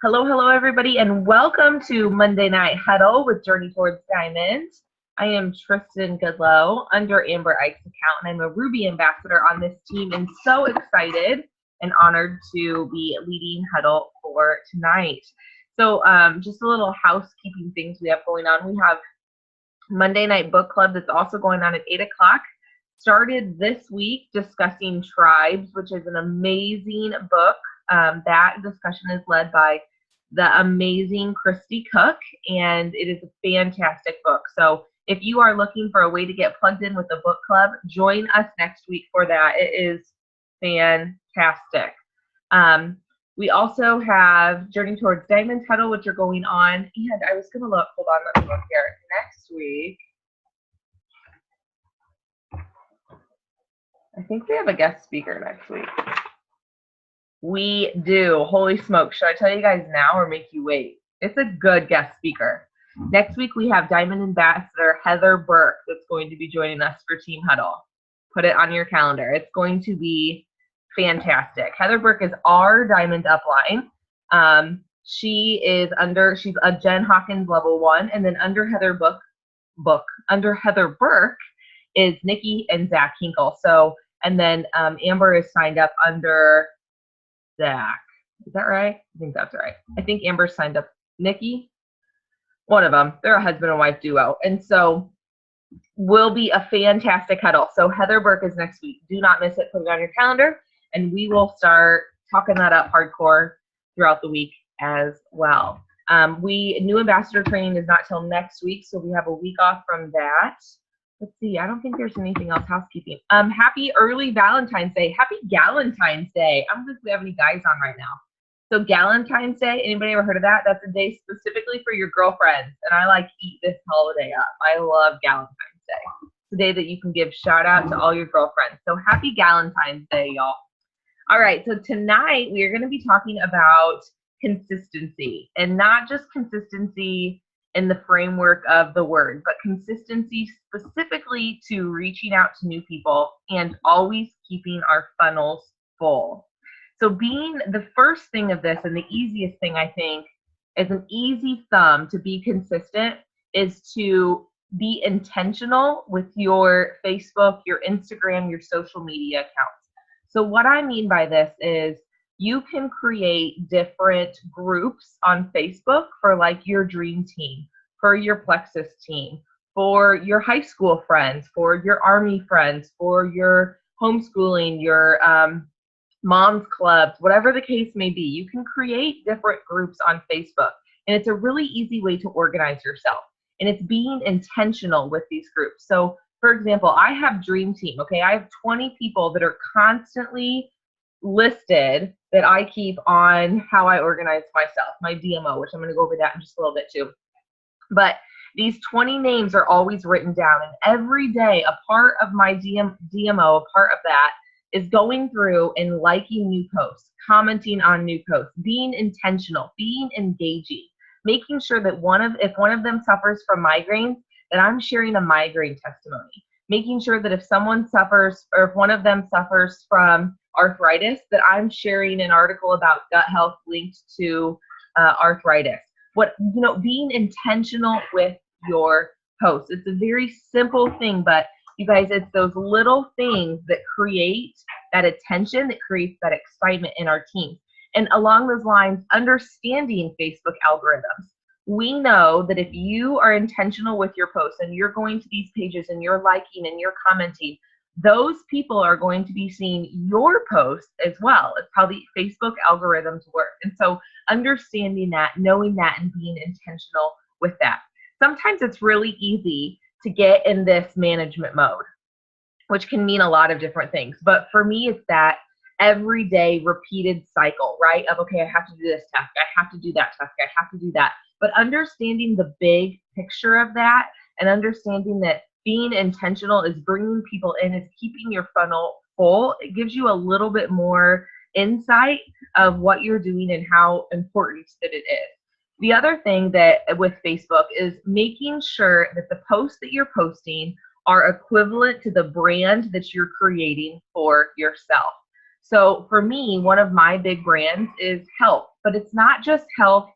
Hello, everybody, and welcome to Monday Night Huddle with Journey Towards Diamond. I am Tristan Goodlow under Amber Ike's account, and I'm a Ruby ambassador on this team, and so excited and honored to be leading Huddle for tonight. So, just a little housekeeping things we have going on. We have Monday Night Book Club that's also going on at 8 o'clock. Started this week discussing Tribes, which is an amazing book. That discussion is led by the amazing Christy Cook, and it is a fantastic book. So if you are looking for a way to get plugged in with the book club, join us next week for that. It is fantastic. We also have Journey Towards Diamond Huddle, which are going on. And I was going to look, hold on, let me look here. Next week, I think we have a guest speaker next week. We do. Holy smokes. Should I tell you guys now or make you wait? It's a good guest speaker. Next week, we have Diamond Ambassador Heather Burke that's going to be joining us for Team Huddle. Put it on your calendar. It's going to be fantastic. Heather Burke is our Diamond upline. She's a Jen Hawkins level 1, and then under Heather Burke is Nikki and Zach Hinkle. So, and then Amber is signed up under Zach. Is that right? I think that's right. I think Amber signed up Nikki. One of them. They're a husband and wife duo. And so will be a fantastic huddle. So Heather Burke is next week. Do not miss it. Put it on your calendar. And we will start talking that up hardcore throughout the week as well. New ambassador training is not till next week. So we have a week off from that. Let's see. I don't think there's anything else housekeeping. Happy early Valentine's Day. Happy Galentine's Day. I don't think we have any guys on right now. So Galentine's Day, anybody ever heard of that? That's a day specifically for your girlfriends. And I like eat this holiday up. I love Galentine's Day. It's a day that you can give shout out to all your girlfriends. So happy Galentine's Day, y'all. All right. So tonight we are going to be talking about consistency, and not just consistency in the framework of the word, but consistency specifically to reaching out to new people and always keeping our funnels full. So being the first thing of this, and the easiest thing I think is an easy thumb to be consistent, is to be intentional with your Facebook, your Instagram, your social media accounts. So what I mean by this is you can create different groups on Facebook for like your dream team, for your Plexus team, for your high school friends, for your Army friends, for your homeschooling, your mom's clubs, whatever the case may be. You can create different groups on Facebook, and it's a really easy way to organize yourself. And it's being intentional with these groups. So for example, I have Dream Team, okay? I have 20 people that are constantly listed that I keep on how I organize myself, my DMO, which I'm going to go over that in just a little bit too. But these 20 names are always written down, and every day a part of my DMO, a part of that is going through and liking new posts, commenting on new posts, being intentional, being engaging, making sure that if one of them suffers from migraines, that I'm sharing a migraine testimony, making sure that if someone suffers, or if one of them suffers from arthritis, that I'm sharing an article about gut health linked to arthritis. Being intentional with your posts. It's a very simple thing, but you guys, it's those little things that create that attention, that creates that excitement in our team. And along those lines, understanding Facebook algorithms. We know that if you are intentional with your posts and you're going to these pages and you're liking and you're commenting, those people are going to be seeing your posts as well. It's how the Facebook algorithms work. And so understanding that, knowing that, and being intentional with that. Sometimes it's really easy to get in this management mode, which can mean a lot of different things. But for me, it's that everyday repeated cycle, right? Of, okay, I have to do this task, I have to do that task, I have to do that. But understanding the big picture of that, and understanding that being intentional is bringing people in, is keeping your funnel full. It gives you a little bit more insight of what you're doing and how important that it is. The other thing that with Facebook is making sure that the posts that you're posting are equivalent to the brand that you're creating for yourself. So for me, one of my big brands is health, but it's not just health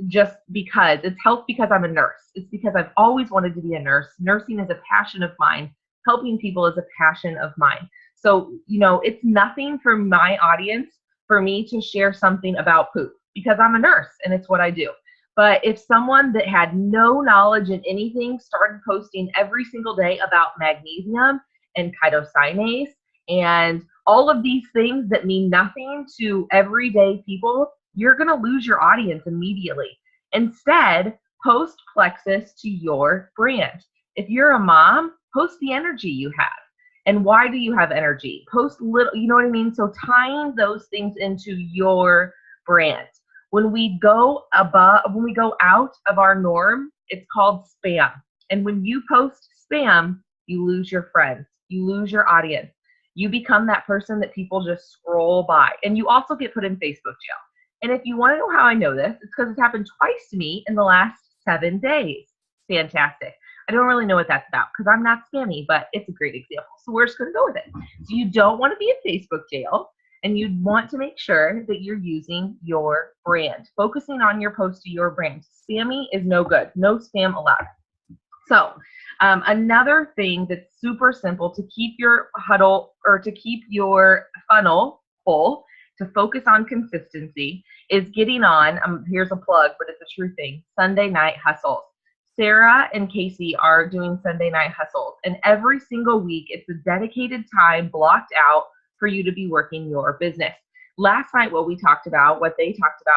just because. It's health because I'm a nurse. It's because I've always wanted to be a nurse. Nursing is a passion of mine. Helping people is a passion of mine. So, it's nothing for my audience for me to share something about poop because I'm a nurse and it's what I do. But if someone that had no knowledge in anything started posting every single day about magnesium and chitosanase and all of these things that mean nothing to everyday people, you're going to lose your audience immediately. Instead, post plexus to your brand. If you're a mom, post the energy you have. And why do you have energy? Post little, you know what I mean? So tying those things into your brand. When we go out of our norm, it's called spam. And when you post spam, you lose your friends, you lose your audience. You become that person that people just scroll by. And you also get put in Facebook jail. And if you want to know how I know this, it's because it's happened twice to me in the last 7 days. Fantastic. I don't really know what that's about because I'm not scammy, but it's a great example. So we're just going to go with it. So you don't want to be in Facebook jail, and you want to make sure that you're using your brand, focusing on your post to your brand. Spammy is no good. No spam allowed. So another thing that's super simple to keep your huddle or to keep your funnel full, to focus on consistency, is getting on, here's a plug, but it's a true thing, Sunday night hustles. Sarah and Casey are doing Sunday night hustles, and every single week it's a dedicated time blocked out for you to be working your business. Last night, what they talked about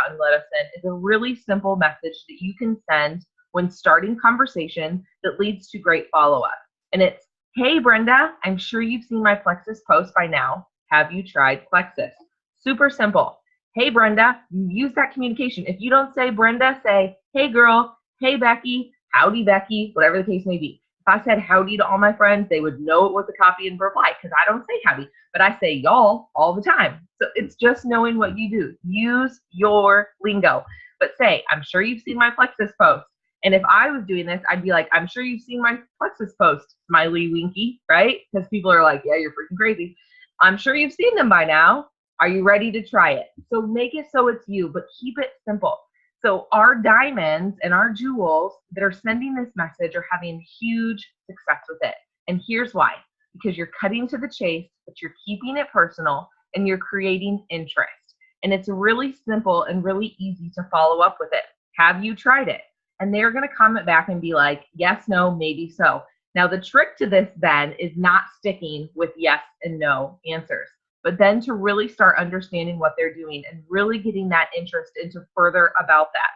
and let us in is a really simple message that you can send when starting conversation that leads to great follow-up. And it's, hey, Brenda, I'm sure you've seen my Plexus post by now. Have you tried Plexus? Super simple. Hey, Brenda, use that communication. If you don't say Brenda, say, hey, girl, hey, Becky, howdy, Becky, whatever the case may be. If I said howdy to all my friends, they would know it was a copy and reply because I don't say howdy, but I say y'all all the time. So it's just knowing what you do. Use your lingo, but say, I'm sure you've seen my Plexus post. And if I was doing this, I'd be like, I'm sure you've seen my Plexus post, smiley winky, right? Because people are like, yeah, you're freaking crazy. I'm sure you've seen them by now. Are you ready to try it? So make it so it's you, but keep it simple. So our diamonds and our jewels that are sending this message are having huge success with it. And here's why. Because you're cutting to the chase, but you're keeping it personal and you're creating interest. And it's really simple and really easy to follow up with it. Have you tried it? And they're going to comment back and be like, yes, no, maybe so. Now, the trick to this then is not sticking with yes and no answers, but then to really start understanding what they're doing and really getting that interest into further about that.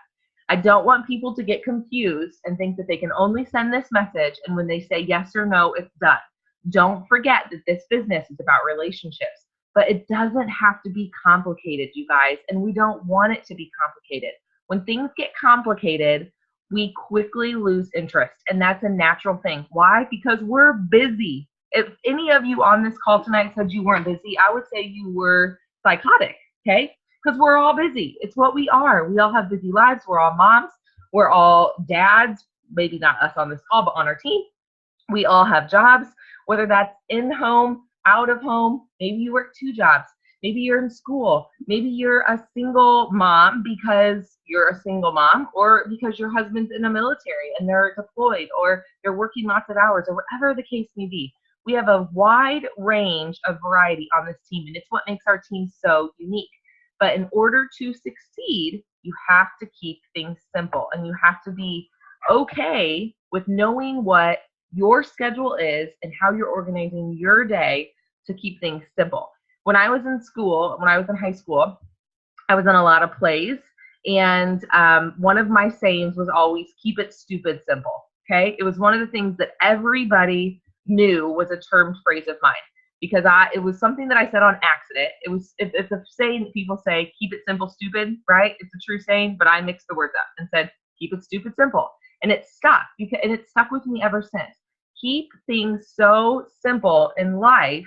I don't want people to get confused and think that they can only send this message, and when they say yes or no, it's done. Don't forget that this business is about relationships, but it doesn't have to be complicated, you guys, and we don't want it to be complicated. When things get complicated, we quickly lose interest, and that's a natural thing. Why? Because we're busy. If any of you on this call tonight said you weren't busy, I would say you were psychotic, okay? Because we're all busy. It's what we are. We all have busy lives. We're all moms. We're all dads, maybe not us on this call, but on our team. We all have jobs, whether that's in home, out of home. Maybe you work 2 jobs. Maybe you're in school. Maybe you're a single mom because you're a single mom, or because your husband's in the military and they're deployed, or they're working lots of hours, or whatever the case may be. We have a wide range of variety on this team, and it's what makes our team so unique. But in order to succeed, you have to keep things simple, and you have to be okay with knowing what your schedule is and how you're organizing your day to keep things simple. When I was in school, when I was in high school, I was in a lot of plays, and one of my sayings was always keep it stupid simple, okay? It was one of the things that everybody knew was a termed phrase of mine, because it was something that I said on accident. It's a saying that people say, keep it simple, stupid, right? It's a true saying, but I mixed the words up and said, keep it stupid, simple. And it stuck, and it stuck with me ever since. Keep things so simple in life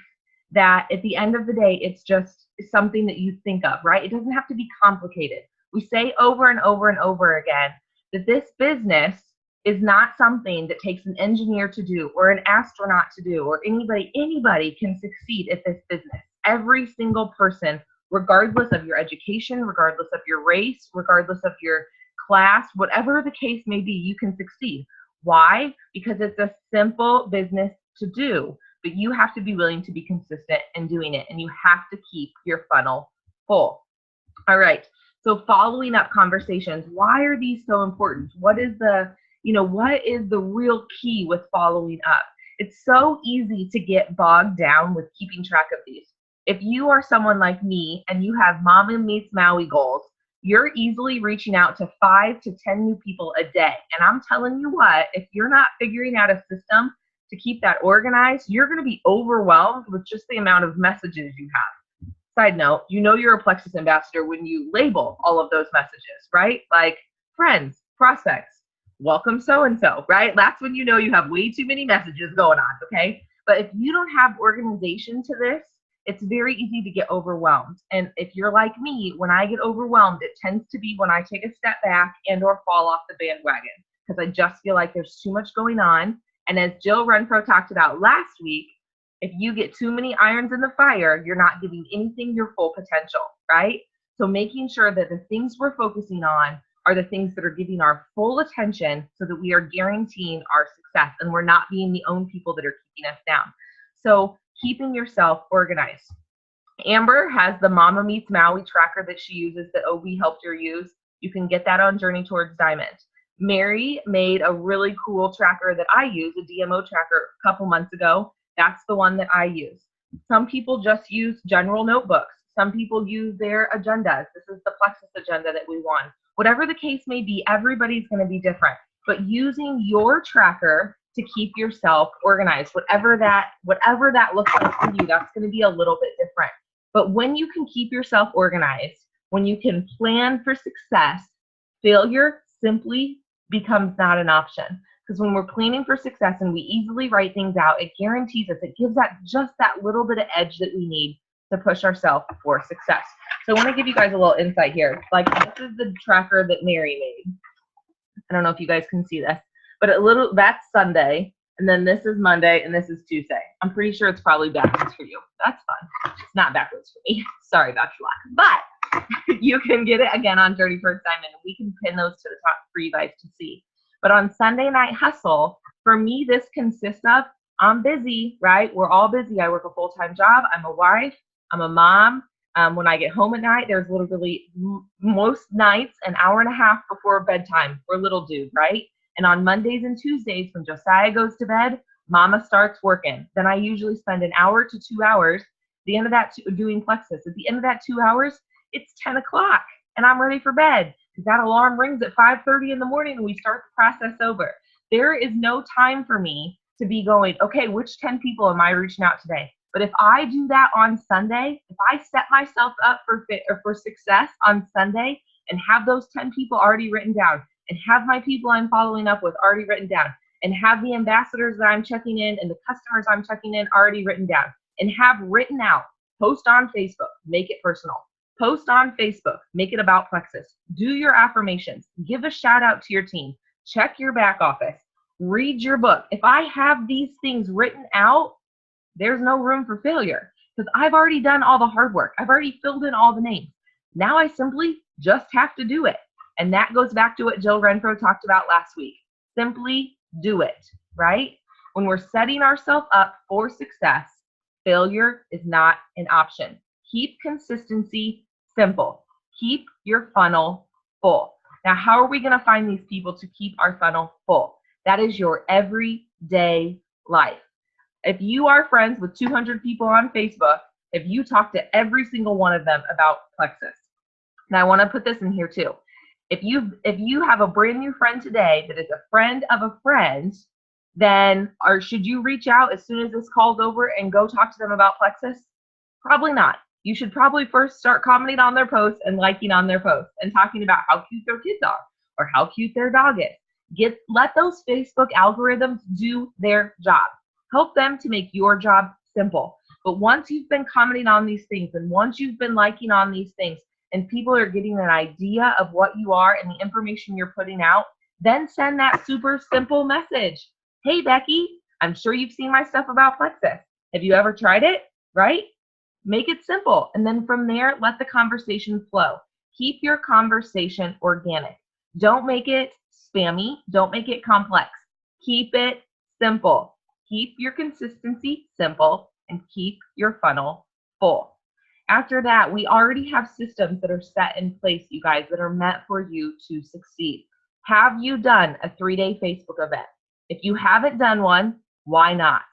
that at the end of the day, it's just something that you think of, right? It doesn't have to be complicated. We say over and over and over again that this business is not something that takes an engineer to do or an astronaut to do, or anybody can succeed at this business. every single person, regardless of your education, regardless of your race, regardless of your class, whatever the case may be, you can succeed. Why? Because it's a simple business to do, but you have to be willing to be consistent in doing it, and you have to keep your funnel full. All right. So following up conversations, why are these so important? What is the real key with following up? It's so easy to get bogged down with keeping track of these. If you are someone like me and you have Mama Meets Maui goals, you're easily reaching out to 5 to 10 new people a day. And I'm telling you what, if you're not figuring out a system to keep that organized, you're going to be overwhelmed with just the amount of messages you have. Side note, you know you're a Plexus ambassador when you label all of those messages, right? Like friends, prospects, welcome so-and-so, right? That's when you know you have way too many messages going on, okay? But if you don't have organization to this, it's very easy to get overwhelmed. And if you're like me, when I get overwhelmed, it tends to be when I take a step back and or fall off the bandwagon because I just feel like there's too much going on. And as Jill Renfro talked about last week, if you get too many irons in the fire, you're not giving anything your full potential, right? So making sure that the things we're focusing on are the things that are giving our full attention so that we are guaranteeing our success and we're not being the own people that are keeping us down. So keeping yourself organized. Amber has the Mama Meets Maui tracker that she uses that OB helped her use. You can get that on Journey Towards Diamond. Mary made a really cool tracker that I use, a DMO tracker, a couple months ago. That's the one that I use. Some people just use general notebooks. Some people use their agendas. This is the Plexus agenda that we want. Whatever the case may be, everybody's going to be different. But using your tracker to keep yourself organized, whatever that looks like for you, that's going to be a little bit different. But when you can keep yourself organized, when you can plan for success, failure simply becomes not an option. Because when we're planning for success and we easily write things out, it guarantees us, it gives that just that little bit of edge that we need to push ourselves for success. So I want to give you guys a little insight here. Like this is the tracker that Mary made. I don't know if you guys can see this, but that's Sunday, and then this is Monday, and this is Tuesday. I'm pretty sure it's probably backwards for you. That's fun. It's not backwards for me. Sorry about your luck. But you can get it again on Journey Towards Diamond, and we can pin those to the top for you guys to see. But on Sunday Night Hustle, for me, this consists of, I'm busy, right? We're all busy. I work a full-time job. I'm a wife. I'm a mom. When I get home at night, there's literally most nights an hour and a half before bedtime for little dude, right? And on Mondays and Tuesdays, when Josiah goes to bed, Mama starts working. Then I usually spend an hour to 2 hours at the end of that doing Plexus. At the end of that 2 hours, it's 10 o'clock, and I'm ready for bed. That alarm rings at 5:30 in the morning and we start the process over. There is no time for me to be going, okay, which 10 people am I reaching out today? But if I do that on Sunday, if I set myself up for success on Sunday and have those 10 people already written down and have my people I'm following up with already written down and have the ambassadors that I'm checking in and the customers I'm checking in already written down and have written out, post on Facebook, make it personal. Post on Facebook, make it about Plexus. Do your affirmations. Give a shout out to your team. Check your back office. Read your book. If I have these things written out, there's no room for failure because I've already done all the hard work. I've already filled in all the names. Now I simply just have to do it. And that goes back to what Jill Renfro talked about last week. Simply do it, right? When we're setting ourselves up for success, failure is not an option. Keep consistency simple. Keep your funnel full. Now, how are we going to find these people to keep our funnel full? That is your everyday life. If you are friends with 200 people on Facebook, if you talk to every single one of them about Plexus, and I want to put this in here too. If you have a brand new friend today that is a friend of a friend, then should you reach out as soon as this call's over and go talk to them about Plexus? Probably not. You should probably first start commenting on their posts and liking on their posts and talking about how cute their kids are or how cute their dog is. Let those Facebook algorithms do their job. Help them to make your job simple. But once you've been commenting on these things and once you've been liking on these things and people are getting an idea of what you are and the information you're putting out, then send that super simple message. Hey, Becky, I'm sure you've seen my stuff about Plexus. Have you ever tried it? Right? Make it simple. And then from there, let the conversation flow. Keep your conversation organic. Don't make it spammy. Don't make it complex. Keep it simple. Keep your consistency simple and keep your funnel full. After that, we already have systems that are set in place, you guys, that are meant for you to succeed. Have you done a 3-day Facebook event? If you haven't done one, why not?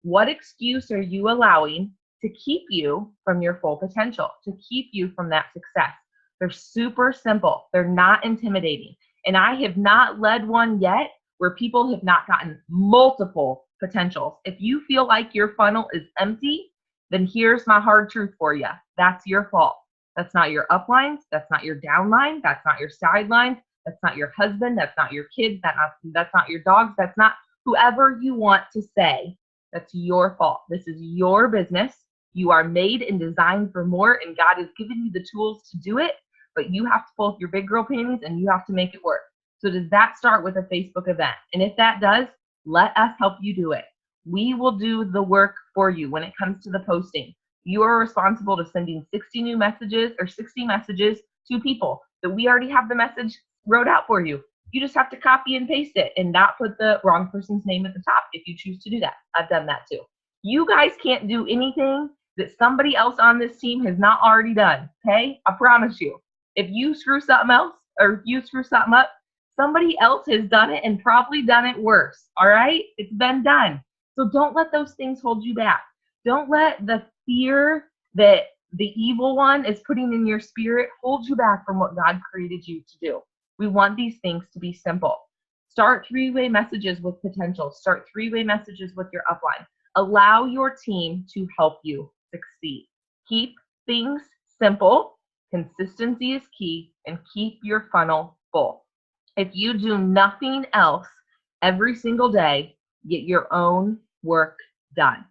What excuse are you allowing to keep you from your full potential, to keep you from that success? They're super simple. They're not intimidating. And I have not led one yet where people have not gotten multiple potentials. If you feel like your funnel is empty, then here's my hard truth for you. That's your fault. That's not your uplines. That's not your downline. That's not your sidelines. That's not your husband. That's not your kids. That's not your dogs. That's not whoever you want to say. That's your fault. This is your business. You are made and designed for more, and God has given you the tools to do it, but you have to pull up your big girl panties and you have to make it work. So does that start with a Facebook event? And if that does, let us help you do it. We will do the work for you when it comes to the posting. You are responsible to sending 60 new messages or 60 messages to people that we already have the message wrote out for you. You just have to copy and paste it and not put the wrong person's name at the top if you choose to do that. I've done that too. You guys can't do anything that somebody else on this team has not already done, okay? I promise you. If you screw something else or if you screw something up, somebody else has done it and probably done it worse, all right? It's been done. So don't let those things hold you back. Don't let the fear that the evil one is putting in your spirit hold you back from what God created you to do. We want these things to be simple. Start 3-way messages with potential. Start 3-way messages with your upline. Allow your team to help you succeed. Keep things simple. Consistency is key, and keep your funnel full. If you do nothing else every single day, get your own work done.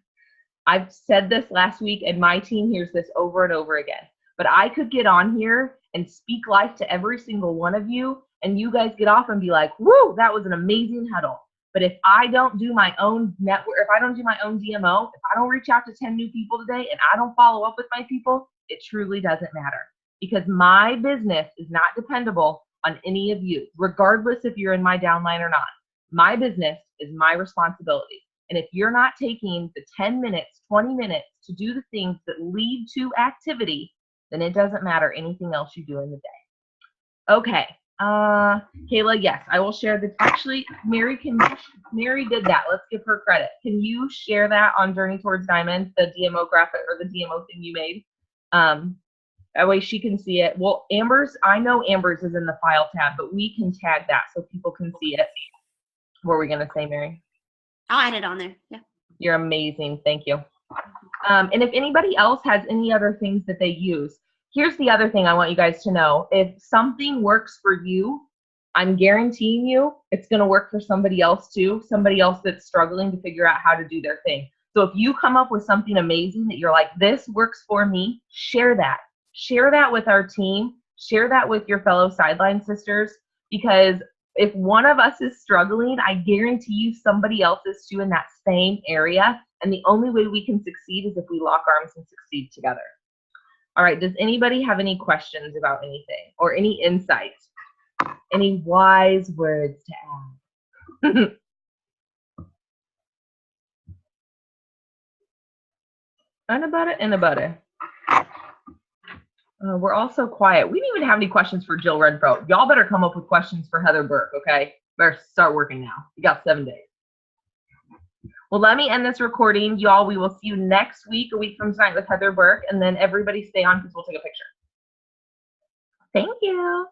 I've said this last week, and my team hears this over and over again. But I could get on here and speak life to every single one of you, and you guys get off and be like, woo, that was an amazing huddle. But if I don't do my own network, if I don't do my own DMO, if I don't reach out to 10 new people today and I don't follow up with my people, it truly doesn't matter. Because my business is not dependable on any of you, regardless if you're in my downline or not. My business is my responsibility. And if you're not taking the 10 minutes, 20 minutes to do the things that lead to activity, then it doesn't matter anything else you do in the day. Okay. Kayla, yes, I will share the, actually, Mary did that. Let's give her credit. Can you share that on Journey Towards Diamond, the DMO graphic or the DMO thing you made? That way she can see it. Well, Amber's, I know Amber's is in the file tab, but we can tag that so people can see it. What were we going to say, Mary? I'll add it on there. Yeah. You're amazing. Thank you. And if anybody else has any other things that they use, here's the other thing I want you guys to know. If something works for you, I'm guaranteeing you it's going to work for somebody else too, somebody else that's struggling to figure out how to do their thing. So if you come up with something amazing that you're like, this works for me, share that. Share that with our team. Share that with your fellow sideline sisters, because if one of us is struggling, I guarantee you somebody else is too in that same area. And the only way we can succeed is if we lock arms and succeed together. All right, does anybody have any questions about anything or any insights? Any wise words to add? Anybody? We're all so quiet. We didn't even have any questions for Jill Renfro. Y'all better come up with questions for Heather Burke, okay? Better start working now. You got 7 days. Well, let me end this recording. Y'all, we will see you next week, a week from tonight with Heather Burke, and then everybody stay on because we'll take a picture. Thank you.